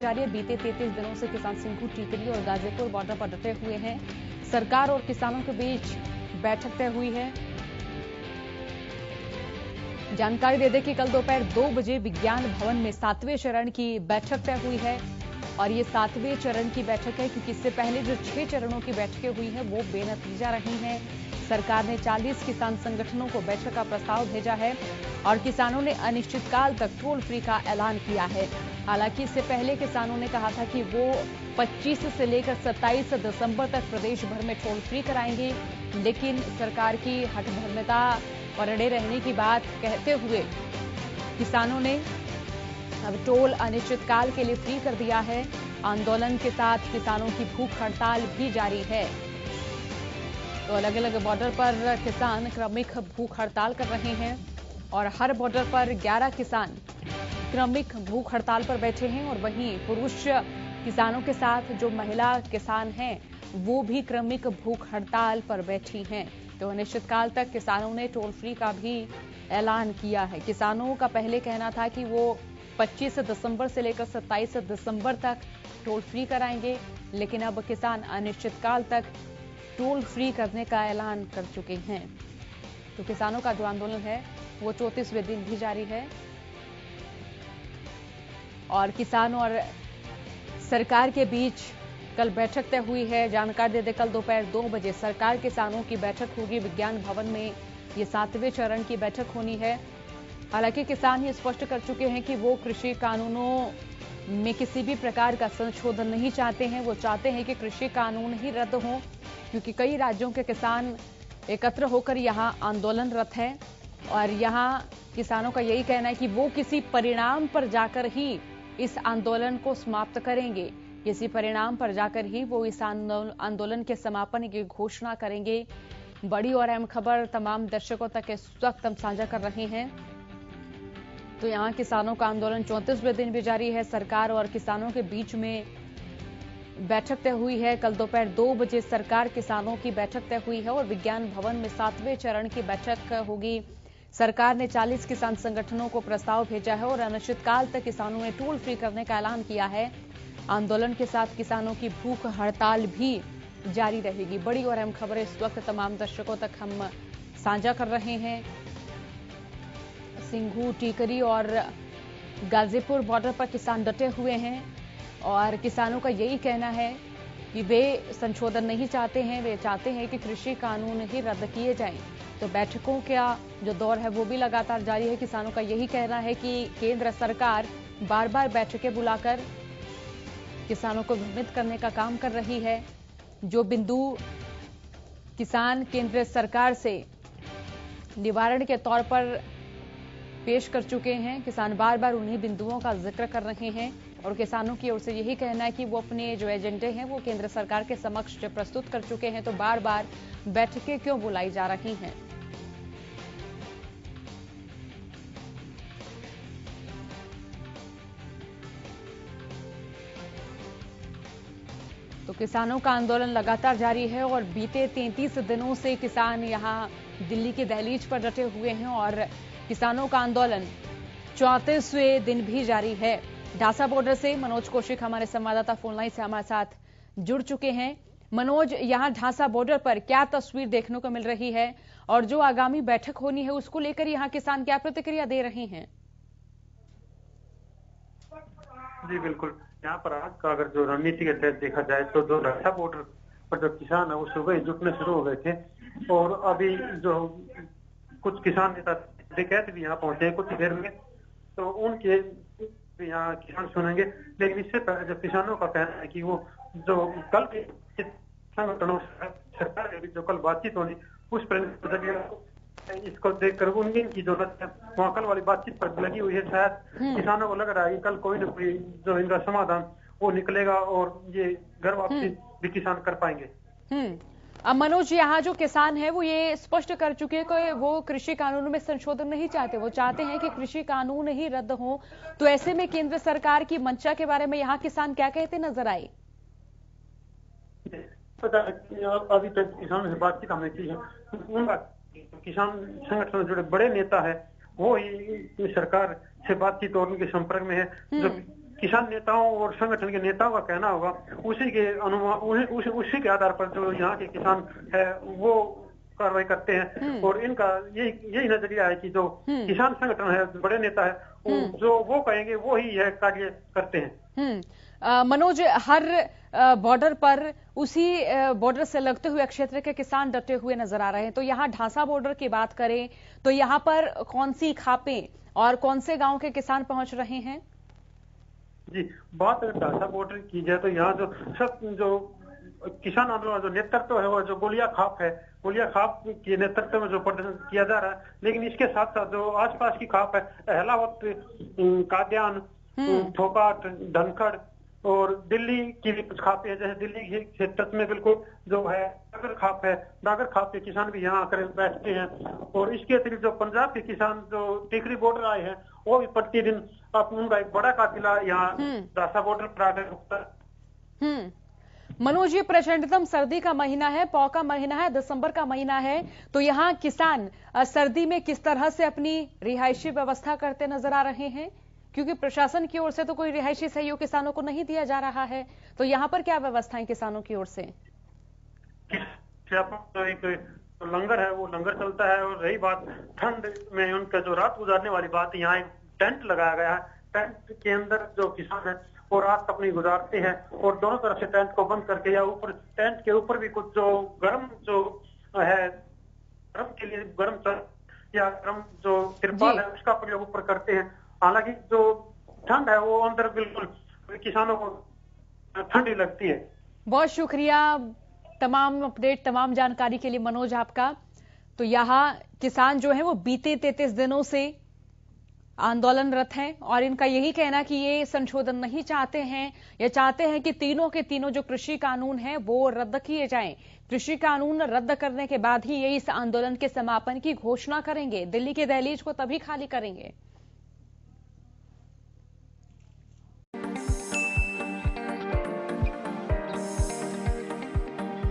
जारी है। बीते 33 दिनों से किसान सिंघू, टीकरी और गाजीपुर बॉर्डर पर डटे हुए हैं। सरकार और किसानों के बीच बैठक तय हुई है। जानकारी दे दें कि कल दोपहर 2 बजे विज्ञान भवन में 7वें चरण की बैठक तय हुई है और ये 7वें चरण की बैठक है क्योंकि इससे पहले जो 6 चरणों की बैठकें हुई हैं वो बेनतीजा रही हैं। सरकार ने 40 किसान संगठनों को बैठक का प्रस्ताव भेजा है और किसानों ने अनिश्चितकाल तक टोल फ्री का ऐलान किया है। हालांकि इससे पहले किसानों ने कहा था कि वो 25 से लेकर 27 दिसंबर तक प्रदेश भर में टोल फ्री कराएंगे, लेकिन सरकार की हठधर्मिता और अड़े रहने की बात कहते हुए किसानों ने अब टोल अनिश्चितकाल के लिए फ्री कर दिया है। आंदोलन के साथ किसानों की भूख हड़ताल भी जारी है। तो अलग अलग बॉर्डर पर किसान क्रमिक भूख हड़ताल कर रहे हैं और हर बॉर्डर पर 11 किसान क्रमिक भूख हड़ताल पर बैठे हैं और वहीं पुरुष किसानों के साथ जो महिला किसान हैं वो भी क्रमिक भूख हड़ताल पर बैठी हैं। तो अनिश्चितकाल तक किसानों ने टोल फ्री का भी ऐलान किया है। किसानों का पहले कहना था कि वो 25 दिसंबर से लेकर 27 दिसंबर तक टोल फ्री कराएंगे, लेकिन अब किसान अनिश्चितकाल तक टोल फ्री करने का ऐलान कर चुके हैं। तो किसानों का जो आंदोलन है वो 34वें दिन भी जारी है और किसान और सरकार के बीच कल बैठक तय हुई है। जानकारी दे दें, कल दोपहर 2 बजे सरकार किसानों की बैठक होगी विज्ञान भवन में। ये 7वें चरण की बैठक होनी है। हालांकि किसान ये स्पष्ट कर चुके हैं कि वो कृषि कानूनों में किसी भी प्रकार का संशोधन नहीं चाहते हैं। वो चाहते हैं कि कृषि कानून ही रद्द हो, क्योंकि कई राज्यों के किसान एकत्र होकर यहाँ आंदोलनरत हैं और यहाँ किसानों का यही कहना है कि वो किसी परिणाम पर जाकर ही इस आंदोलन को समाप्त करेंगे। किसी परिणाम पर जाकर ही वो इस आंदोलन के समापन की घोषणा करेंगे। बड़ी और अहम खबर तमाम दर्शकों तक इस वक्त हम साझा कर रहे हैं। तो यहाँ किसानों का आंदोलन 34वें दिन भी जारी है। सरकार और किसानों के बीच में बैठक तय हुई है। कल दोपहर 2 बजे सरकार किसानों की बैठक तय हुई है और विज्ञान भवन में 7वें चरण की बैठक होगी। सरकार ने 40 किसान संगठनों को प्रस्ताव भेजा है और अनिश्चितकाल तक किसानों ने टोल फ्री करने का ऐलान किया है। आंदोलन के साथ किसानों की भूख हड़ताल भी जारी रहेगी। बड़ी और अहम खबरें इस वक्त तमाम दर्शकों तक हम साझा कर रहे हैं। सिंघू, टीकरी और गाजीपुर बॉर्डर पर किसान डटे हुए हैं और किसानों का यही कहना है कि वे संशोधन नहीं चाहते हैं। वे चाहते हैं कि कृषि कानून ही रद्द किए जाएं। तो बैठकों का जो दौर है वो भी लगातार जारी है। किसानों का यही कहना है कि केंद्र सरकार बार बार बैठकें बुलाकर किसानों को भ्रमित करने का काम कर रही है। जो बिंदु किसान केंद्र सरकार से निवारण के तौर पर पेश कर चुके हैं, किसान बार बार उन्हीं बिंदुओं का जिक्र कर रहे हैं और किसानों की ओर से यही कहना है कि वो अपने जो एजेंडे हैं वो केंद्र सरकार के समक्ष प्रस्तुत कर चुके हैं। तो बार बार बैठकें क्यों बुलाई जा रही हैं? तो किसानों का आंदोलन लगातार जारी है और बीते 33 दिनों से किसान यहां दिल्ली की दहलीज पर डटे हुए हैं और किसानों का आंदोलन 34वें दिन भी जारी है। ढासा बॉर्डर से मनोज कौशिक हमारे संवाददाता फोनलाइन से हमारे साथ जुड़ चुके हैं। मनोज, यहां ढासा बॉर्डर पर क्या तस्वीर देखने को मिल रही है और जो आगामी बैठक होनी है उसको लेकर यहां किसान क्या प्रतिक्रिया दे रहे हैं? जी बिल्कुल, यहाँ पर आज का अगर जो रणनीति के तहत देखा जाए तो जो ढासा बॉर्डर पर जो किसान है वो सुबह ही जुटने शुरू हो गए थे और अभी जो कुछ किसान नेता डकैत भी यहाँ पहुंचे हैं कुछ देर में, तो उनके यहाँ किसान सुनेंगे। लेकिन इससे पहले जो किसानों का कहना है कि वो जो कल के संगठनों सरकार के बीच जो कल बातचीत होनी उस पर इसको देखकर उनकी जो वहाँ कल वाली बातचीत पर लगी हुई है। शायद किसानों को लग रहा है कि कल कोई न कोई जो इनका समाधान वो निकलेगा और ये घर वापसी भी किसान कर पाएंगे। अब मनोज, यहाँ जो किसान है वो ये स्पष्ट कर चुके हैं कि वो कृषि कानून में संशोधन नहीं चाहते। वो चाहते हैं कि कृषि कानून ही रद्द हो। तो ऐसे में केंद्र सरकार की मंशा के बारे में यहाँ किसान क्या कहते नजर आए? अभी तक किसानों से बातचीत हमने की है। किसान संगठन जुड़े बड़े नेता है वो ही सरकार से बातचीत और उनके संपर्क में है। जो किसान नेताओं और संगठन के नेताओं का कहना होगा, उसी के अनुमान उसी के आधार पर जो यहाँ के किसान है वो कार्रवाई करते हैं। और इनका यही नजरिया है कि जो किसान संगठन है, बड़े नेता है, जो वो कहेंगे वो ही यह कार्य करते हैं। मनोज, हर बॉर्डर पर उसी बॉर्डर से लगते हुए क्षेत्र के किसान डटे हुए नजर आ रहे हैं। तो यहाँ ढांसा बॉर्डर की बात करें तो यहाँ पर कौन सी खापें और कौन से गांव के किसान पहुंच रहे हैं? जी, बात अगर ढांसा बॉर्डर की जाए तो यहाँ जो किसान आंदोलन जो नेतृत्व है वो जो गोलिया खाप है, गोलिया खाप के नेतृत्व में जो प्रदर्शन किया जा रहा है, लेकिन इसके साथ साथ जो आसपास की खाप है, अहलावत, काद्यान, ठोकाट, धनखड़ और दिल्ली की भी कुछ खापें हैं। जैसे दिल्ली के क्षेत्र में बिल्कुल जो है डागर खाप है, डागर खाप के किसान भी यहाँ आकर बैठते हैं। और इसके अतिरिक्त जो पंजाब के किसान जो टिकरी बॉर्डर आए हैं, वो भी प्रतिदिन उनका एक बड़ा काफिला यहाँ ढांसा बॉर्डर पर आकर रुकता है। मनोज, ये प्रचंडतम सर्दी का महीना है, पौ का महीना है, दिसंबर का महीना है, तो यहाँ किसान सर्दी में किस तरह से अपनी रिहायशी व्यवस्था करते नजर आ रहे हैं? क्योंकि प्रशासन की ओर से तो कोई रिहायशी सहयोग किसानों को नहीं दिया जा रहा है, तो यहाँ पर क्या व्यवस्थाएं किसानों की ओर से? एक लंगर है, वो लंगर चलता है। और रही बात ठंड में उनका जो रात गुजारने वाली बात, यहाँ एक टेंट लगाया गया है। टेंट के अंदर जो किसान है वो रात अपनी गुजारते हैं और दोनों तरफ से टेंट को बंद करके, या ऊपर टेंट के ऊपर भी कुछ जो गर्म जो है, गर्म के लिए गर्म या गर्म जो तिरपाल है उसका प्रयोग ऊपर करते हैं। हालांकि जो ठंड है वो अंदर बिल्कुल किसानों को ठंडी लगती है। बहुत शुक्रिया तमाम अपडेट, तमाम जानकारी के लिए मनोज आपका। तो यहाँ किसान जो है वो बीते 33 दिनों से आंदोलनरत हैं और इनका यही कहना कि ये संशोधन नहीं चाहते हैं, ये चाहते हैं कि तीनों के तीनों जो कृषि कानून हैं वो रद्द किए जाएं। कृषि कानून रद्द करने के बाद ही ये इस आंदोलन के समापन की घोषणा करेंगे, दिल्ली के दहलीज को तभी खाली करेंगे।